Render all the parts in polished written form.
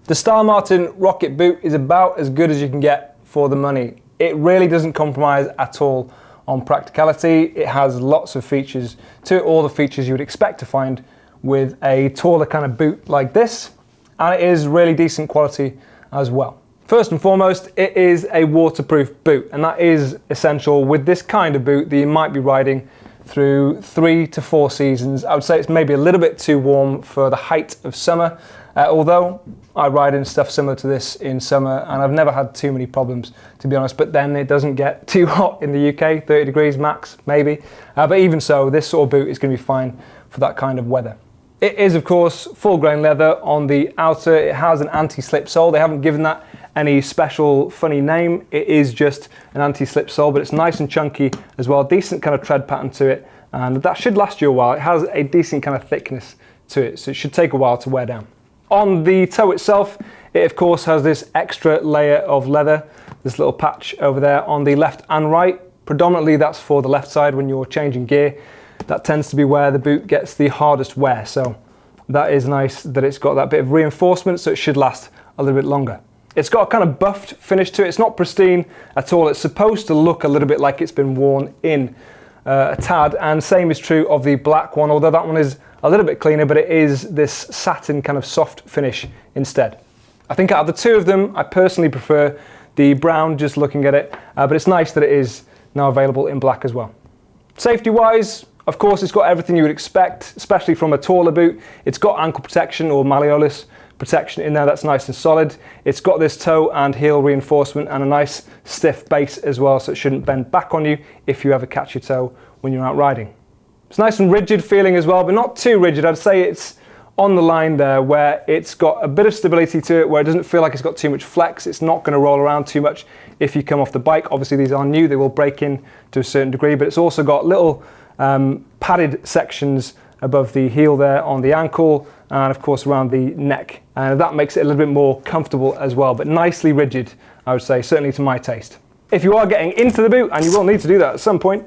The Stylmartin Rocket boot is about as good as you can get for the money. It really doesn't compromise at all on practicality. It has lots of features to it, all the features you would expect to find with a taller kind of boot like this, and it is really decent quality as well. First and foremost, it is a waterproof boot, and that is essential with this kind of boot that you might be riding through 3 to 4 seasons. I would say it's maybe a little bit too warm for the height of summer, although I ride in stuff similar to this in summer and I've never had too many problems, to be honest. But then it doesn't get too hot in the UK, 30 degrees max maybe, but even so, this sort of boot is going to be fine for that kind of weather. It is of course full grain leather on the outer. It has an anti-slip sole. They haven't given that any special funny name. It is just an anti-slip sole, but it's nice and chunky as well. Decent kind of tread pattern to it, and that should last you a while. It has a decent kind of thickness to it, so it should take a while to wear down. On the toe itself, it of course has this extra layer of leather, this little patch over there on the left and right. Predominantly that's for the left side when you're changing gear. That tends to be where the boot gets the hardest wear, so that is nice that it's got that bit of reinforcement, so it should last a little bit longer. It's got a kind of buffed finish to it. It's not pristine at all. It's supposed to look a little bit like it's been worn in a tad, and same is true of the black one, although that one is a little bit cleaner, but it is this satin kind of soft finish instead. I think out of the two of them, I personally prefer the brown just looking at it, but it's nice that it is now available in black as well. Safety-wise, of course, it's got everything you would expect, especially from a taller boot. It's got ankle protection or malleolus protection in there that's nice and solid. It's got this toe and heel reinforcement and a nice stiff base as well, so it shouldn't bend back on you if you ever catch your toe when you're out riding. It's nice and rigid feeling as well, but not too rigid. I'd say it's on the line there where it's got a bit of stability to it, where it doesn't feel like it's got too much flex. It's not going to roll around too much if you come off the bike. Obviously these are new, they will break in to a certain degree, but it's also got little padded sections above the heel there on the ankle and of course around the neck, and that makes it a little bit more comfortable as well, but nicely rigid, I would say, certainly to my taste. If you are getting into the boot, and you will need to do that at some point,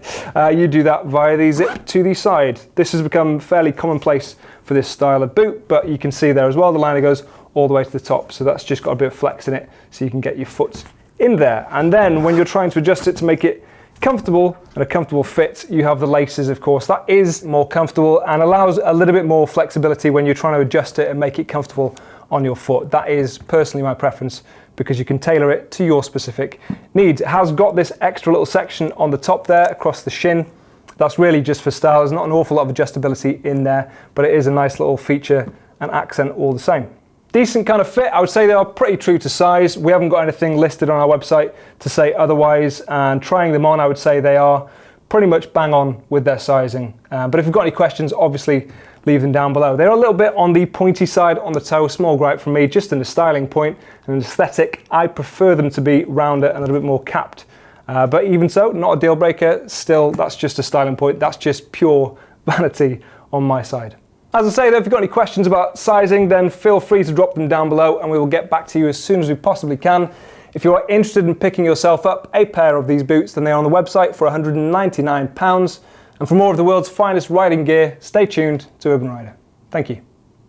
you do that via the zip to the side. This has become fairly commonplace for this style of boot, but you can see there as well the liner goes all the way to the top, so that's just got a bit of flex in it so you can get your foot in there. And then when you're trying to adjust it to make it comfortable and a comfortable fit, you have the laces, of course. That is more comfortable and allows a little bit more flexibility when you're trying to adjust it and make it comfortable on your foot. That is personally my preference because you can tailor it to your specific needs. It has got this extra little section on the top there across the shin. That's really just for style. There's not an awful lot of adjustability in there, but it is a nice little feature and accent all the same. Decent kind of fit. I would say they are pretty true to size. We haven't got anything listed on our website to say otherwise, and trying them on, I would say they are pretty much bang on with their sizing. But if you've got any questions, obviously leave them down below. They're a little bit on the pointy side on the toe, small gripe from me, just in the styling point and aesthetic. I prefer them to be rounder and a little bit more capped. But even so, not a deal breaker. Still, that's just a styling point. That's just pure vanity on my side. As I say though, if you've got any questions about sizing, then feel free to drop them down below and we will get back to you as soon as we possibly can. If you are interested in picking yourself up a pair of these boots, then they are on the website for £199. And for more of the world's finest riding gear, stay tuned to Urban Rider. Thank you.